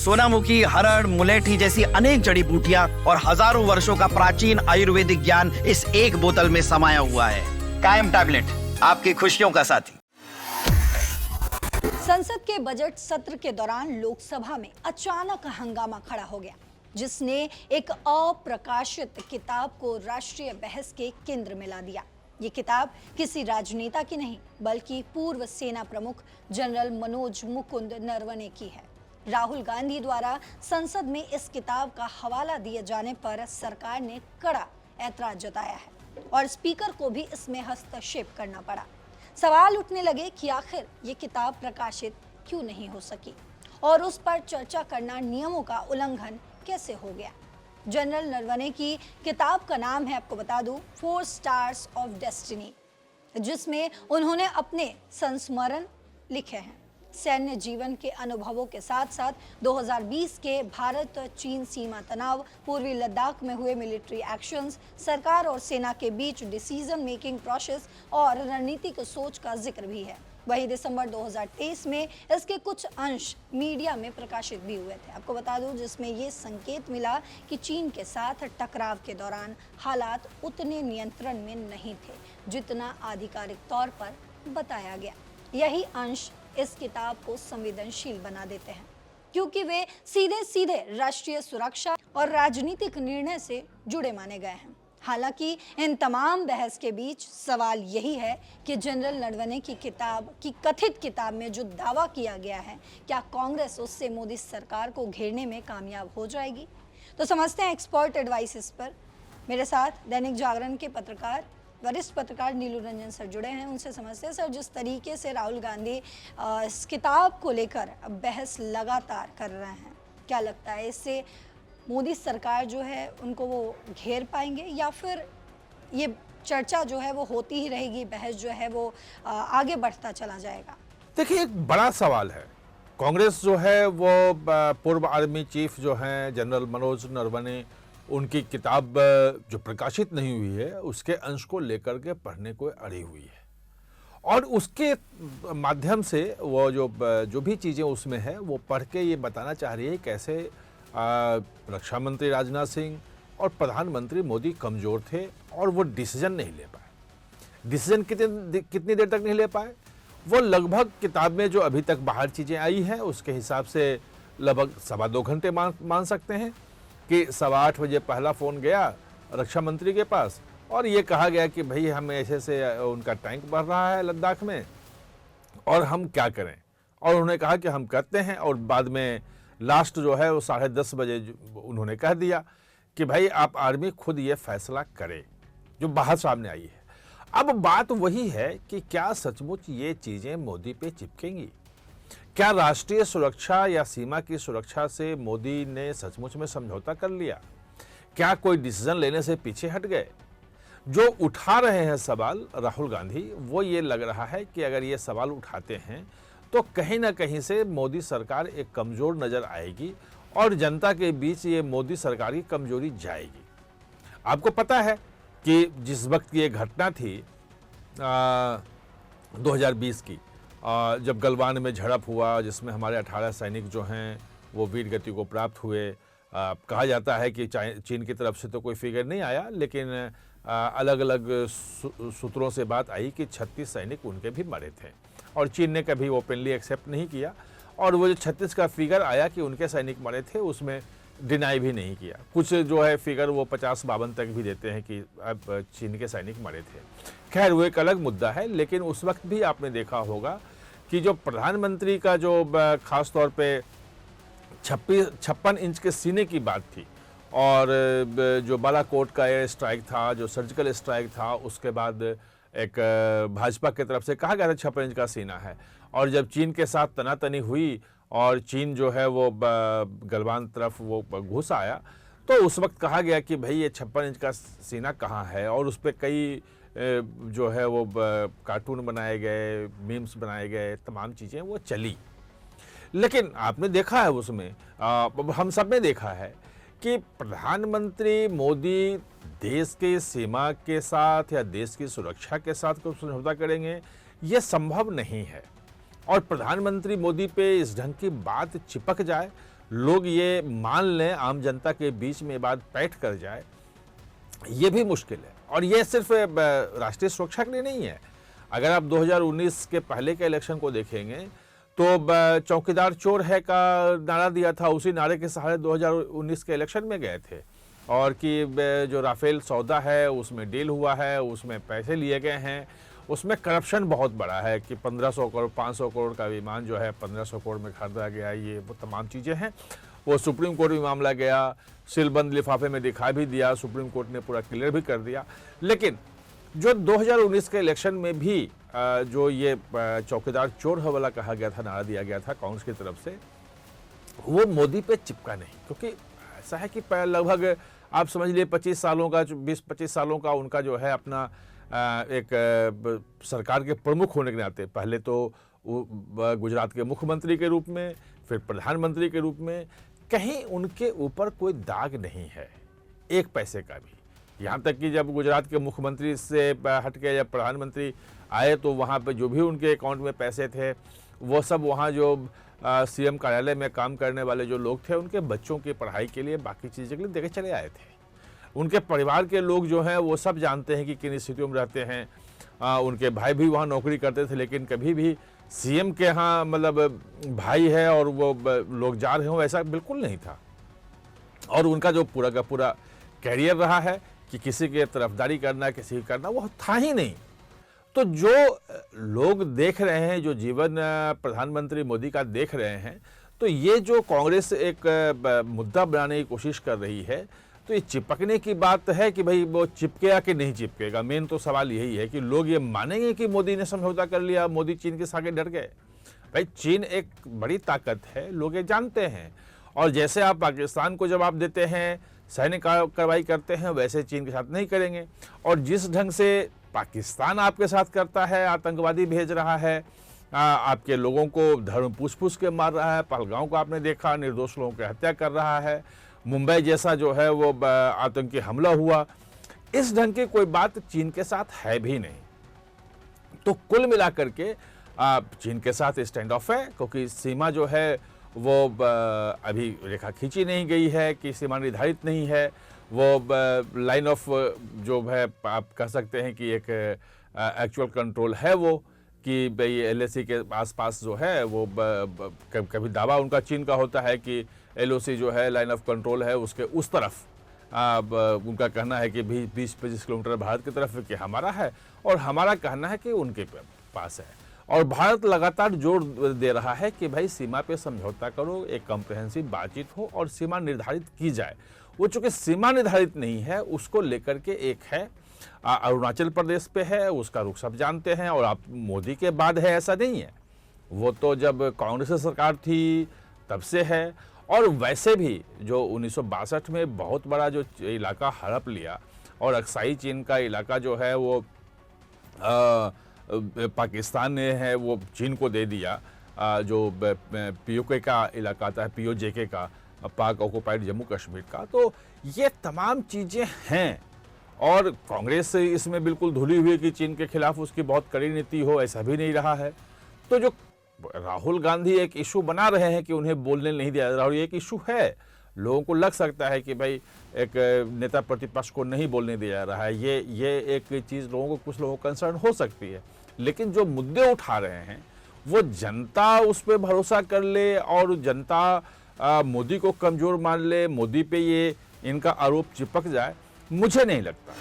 सोनामुखी, हरड़, मुलेठी जैसी अनेक जड़ी बूटियां और हजारों वर्षों का प्राचीन आयुर्वेदिक ज्ञान इस एक बोतल में समाया हुआ है। कायम टैबलेट, आपकी खुशियों का साथी। संसद के बजट सत्र के दौरान लोकसभा में अचानक हंगामा खड़ा हो गया, जिसने एक अप्रकाशित किताब को राष्ट्रीय बहस के केंद्र में ला दिया। ये किताब किसी राजनेता की नहीं, बल्कि पूर्व सेना प्रमुख जनरल मनोज मुकुंद नरवणे की है। राहुल गांधी द्वारा संसद में इस किताब का हवाला दिए जाने पर सरकार ने कड़ा ऐतराज जताया है और स्पीकर को भी इसमें हस्तक्षेप करना पड़ा। सवाल उठने लगे कि आखिर ये किताब प्रकाशित क्यों नहीं हो सकी और उस पर चर्चा करना नियमों का उल्लंघन कैसे हो गया। जनरल नरवणे की किताब का नाम है, आपको बता दूं, 4 स्टार्स ऑफ डेस्टिनी, जिसमें उन्होंने अपने संस्मरण लिखे हैं। सैन्य जीवन के अनुभवों के साथ साथ 2020 के भारत चीन सीमा तनाव, पूर्वी लद्दाख में हुए मिलिट्री एक्शंस, सरकार और सेना के बीच डिसीजन मेकिंग प्रोसेस और रणनीतिक सोच का जिक्र भी है। वही दिसंबर 2023 में इसके कुछ अंश मीडिया में प्रकाशित भी हुए थे, आपको बता दूं, जिसमें ये संकेत मिला कि चीन के साथ टकराव के दौरान हालात उतने नियंत्रण में नहीं थे जितना आधिकारिक तौर पर बताया गया। यही अंश इस किताब को संवेदनशील बना देते हैं, क्योंकि वे सीधे सीधे राष्ट्रीय सुरक्षा और राजनीतिक निर्णय से जुड़े माने गए हैं। हालांकि इन तमाम बहस के बीच सवाल यही है कि जनरल नरवणे की किताब की कथित किताब में जो दावा किया गया है, क्या कांग्रेस उससे मोदी सरकार को घेरने में कामयाब हो जाएगी? तो समझते हैं एक्सपर्ट एडवाइस इस पर। मेरे साथ दैनिक जागरण के पत्रकार, वरिष्ठ पत्रकार नीलू रंजन सर जुड़े हैं, उनसे समझते हैं। सर, जिस तरीके से राहुल गांधी इस किताब को लेकर बहस लगातार कर रहे हैं, क्या लगता है इससे मोदी सरकार जो है उनको वो घेर पाएंगे, या फिर ये चर्चा जो है वो होती ही रहेगी, बहस जो है वो आगे बढ़ता चला जाएगा? देखिए, एक बड़ा सवाल है। कांग्रेस जो है वो पूर्व आर्मी चीफ जो हैं जनरल मनोज नरवणे, उनकी किताब जो प्रकाशित नहीं हुई है उसके अंश को लेकर के पढ़ने को अड़ी हुई है और उसके माध्यम से वो जो भी चीज़ें उसमें है वो पढ़ के ये बताना चाह रही है कैसे रक्षा मंत्री राजनाथ सिंह और प्रधानमंत्री मोदी कमज़ोर थे और वो डिसीजन नहीं ले पाए। डिसीजन कितनी देर तक नहीं ले पाए? वो लगभग किताब में जो अभी तक बाहर चीज़ें आई हैं उसके हिसाब से लगभग 2.25 घंटे मान सकते हैं कि 8:15 बजे पहला फ़ोन गया रक्षा मंत्री के पास और ये कहा गया कि भाई हम ऐसे से उनका टैंक बढ़ रहा है लद्दाख में और हम क्या करें, और उन्होंने कहा कि हम करते हैं। और बाद में लास्ट जो है वो 10:30 बजे उन्होंने कह दिया कि भाई आप आर्मी खुद ये फैसला करे, जो बाहर सामने आई है। अब बात वही है कि क्या सचमुच ये चीज़ें मोदी पे चिपकेंगी? क्या राष्ट्रीय सुरक्षा या सीमा की सुरक्षा से मोदी ने सचमुच में समझौता कर लिया? क्या कोई डिसीजन लेने से पीछे हट गए? जो उठा रहे हैं सवाल राहुल गांधी, वो ये लग रहा है कि अगर ये सवाल उठाते हैं तो कहीं ना कहीं से मोदी सरकार एक कमज़ोर नज़र आएगी और जनता के बीच ये मोदी सरकार की कमजोरी जाएगी। आपको पता है कि जिस वक्त ये घटना थी 2020 की, जब गलवान में झड़प हुआ जिसमें हमारे 18 सैनिक जो हैं वो वीर गति को प्राप्त हुए, कहा जाता है कि चीन की तरफ से तो कोई फिगर नहीं आया, लेकिन अलग अलग सूत्रों से बात आई कि 36 सैनिक उनके भी मरे थे और चीन ने कभी ओपनली एक्सेप्ट नहीं किया। और वो जो 36 का फिगर आया कि उनके सैनिक मरे थे, उसमें डिनाई भी नहीं किया। कुछ जो है फिगर वो 50-52 तक भी देते हैं कि अब चीन के सैनिक मरे थे। खैर, वो एक अलग मुद्दा है, लेकिन उस वक्त भी आपने देखा होगा कि जो प्रधानमंत्री का जो खास तौर पे 56 इंच के सीने की बात थी और जो बालाकोट का एयर स्ट्राइक था, जो सर्जिकल स्ट्राइक था, उसके बाद एक भाजपा की तरफ से कहा गया था 56 इंच का सीना है। और जब चीन के साथ तनातनी हुई और चीन जो है वो गलवान तरफ वो घुस आया, तो उस वक्त कहा गया कि भाई ये 56 इंच का सीना कहाँ है, और उस पर कई जो है वो कार्टून बनाए गए, मीम्स बनाए गए, तमाम चीज़ें वो चली। लेकिन आपने देखा है उसमें, हम सब ने देखा है कि प्रधानमंत्री मोदी देश के सीमा के साथ या देश की सुरक्षा के साथ कोई समझौता करेंगे, ये संभव नहीं है। और प्रधानमंत्री मोदी पे इस ढंग की बात चिपक जाए लोग ये मान लें, आम जनता के बीच में ये बात बैठ कर जाए, ये भी मुश्किल है। और ये सिर्फ राष्ट्रीय सुरक्षा के लिए नहीं है। अगर आप 2019 के पहले के इलेक्शन को देखेंगे तो चौकीदार चोर है का नारा दिया था, उसी नारे के सहारे 2019 के इलेक्शन में गए थे। और कि जो राफेल सौदा है उसमें डील हुआ है, उसमें पैसे लिए गए हैं, उसमें करप्शन बहुत बड़ा है कि 1500 करोड़ 500 करोड़ का विमान जो है 1500 करोड़ में खरीदा गया, ये वो तमाम चीज़ें हैं। वो सुप्रीम कोर्ट में मामला गया, सीलबंद लिफाफे में दिखा भी दिया, सुप्रीम कोर्ट ने पूरा क्लियर भी कर दिया। लेकिन जो 2019 के इलेक्शन में भी जो ये चौकीदार चोर है वाला कहा गया था, नारा दिया गया था कांग्रेस की तरफ से, वो मोदी पे चिपका नहीं। क्योंकि ऐसा है कि लगभग आप समझ लिए 25 सालों का 20-25 सालों का उनका जो है अपना एक सरकार के प्रमुख होने के नाते, पहले तो गुजरात के मुख्यमंत्री के रूप में, फिर प्रधानमंत्री के रूप में, कहीं उनके ऊपर कोई दाग नहीं है एक पैसे का भी। यहाँ तक कि जब गुजरात के मुख्यमंत्री से हट के जब प्रधानमंत्री आए तो वहाँ पे जो भी उनके अकाउंट में पैसे थे वो सब वहाँ जो सीएम कार्यालय में काम करने वाले जो लोग थे उनके बच्चों की पढ़ाई के लिए, बाकी चीज़ों के लिए देके चले आए थे। उनके परिवार के लोग जो हैं वो सब जानते हैं कि किन स्थितियों में रहते हैं। उनके भाई भी वहाँ नौकरी करते थे, लेकिन कभी भी सीएम के यहाँ मतलब भाई है और वो लोग जा रहे हो, ऐसा बिल्कुल नहीं था। और उनका जो पूरा का पूरा कैरियर रहा है कि किसी के तरफदारी करना, किसी की करना, वो था ही नहीं। तो जो लोग देख रहे हैं, जो जीवन प्रधानमंत्री मोदी का देख रहे हैं, तो ये जो कांग्रेस एक मुद्दा बनाने की कोशिश कर रही है, तो ये चिपकने की बात है कि भाई वो चिपकेगा कि नहीं चिपकेगा। मेन तो सवाल यही है कि लोग ये मानेंगे कि मोदी ने समझौता कर लिया, मोदी चीन के साथ डर गए। भाई चीन एक बड़ी ताकत है, लोग ये जानते हैं। और जैसे आप पाकिस्तान को जवाब देते हैं, सैन्य कार्रवाई करते हैं, वैसे चीन के साथ नहीं करेंगे। और जिस ढंग से पाकिस्तान आपके साथ करता है, आतंकवादी भेज रहा है, आपके लोगों को धर्म पूछ के मार रहा है, पहलगांव को आपने देखा, निर्दोष लोगों की हत्या कर रहा है, मुंबई जैसा जो है वो आतंकी हमला हुआ, इस ढंग की कोई बात चीन के साथ है भी नहीं। तो कुल मिलाकर के चीन के साथ स्टैंड ऑफ है, क्योंकि सीमा जो है वो अभी रेखा खींची नहीं गई है कि सीमा निर्धारित नहीं है। वो लाइन ऑफ जो है आप कह सकते हैं कि एक एक्चुअल कंट्रोल है वो, कि भाई एलएसी के आसपास जो है वो कभी दावा उनका चीन का होता है कि एलओसी जो है लाइन ऑफ कंट्रोल है उसके उस तरफ, उनका कहना है कि 20-25 किलोमीटर भारत की तरफ कि हमारा है, और हमारा कहना है कि उनके पास है। और भारत लगातार जोर दे रहा है कि भाई सीमा पे समझौता करो, एक कॉम्प्रिहेंसिव बातचीत हो और सीमा निर्धारित की जाए। वो चूंकि सीमा निर्धारित नहीं है, उसको लेकर के एक है अरुणाचल प्रदेश पे है, उसका रुख सब जानते हैं। और आप मोदी के बाद है ऐसा नहीं है, वो तो जब कांग्रेस सरकार थी तब से है। और वैसे भी जो 1962 में बहुत बड़ा जो इलाका हड़प लिया और अक्साई चीन का इलाका जो है वो पाकिस्तान ने है वो चीन को दे दिया, जो पीओके का इलाका आता है, पीओजेके का, पाक ऑक्युपाइड जम्मू कश्मीर का। तो ये तमाम चीज़ें हैं और कांग्रेस इसमें बिल्कुल धुली हुई कि चीन के खिलाफ उसकी बहुत कड़ी नीति हो, ऐसा भी नहीं रहा है। तो जो राहुल गांधी एक इशू बना रहे हैं कि उन्हें बोलने नहीं दिया जा रहा, और ये एक इशू है, लोगों को लग सकता है कि भाई एक नेता प्रतिपक्ष को नहीं बोलने दिया जा रहा है, ये एक चीज़ लोगों को, कुछ लोगों को कंसर्न हो सकती है। लेकिन जो मुद्दे उठा रहे हैं वो जनता उस पर भरोसा कर ले और जनता मोदी को कमज़ोर मान ले, मोदी पे ये इनका आरोप चिपक जाए, मुझे नहीं लगता।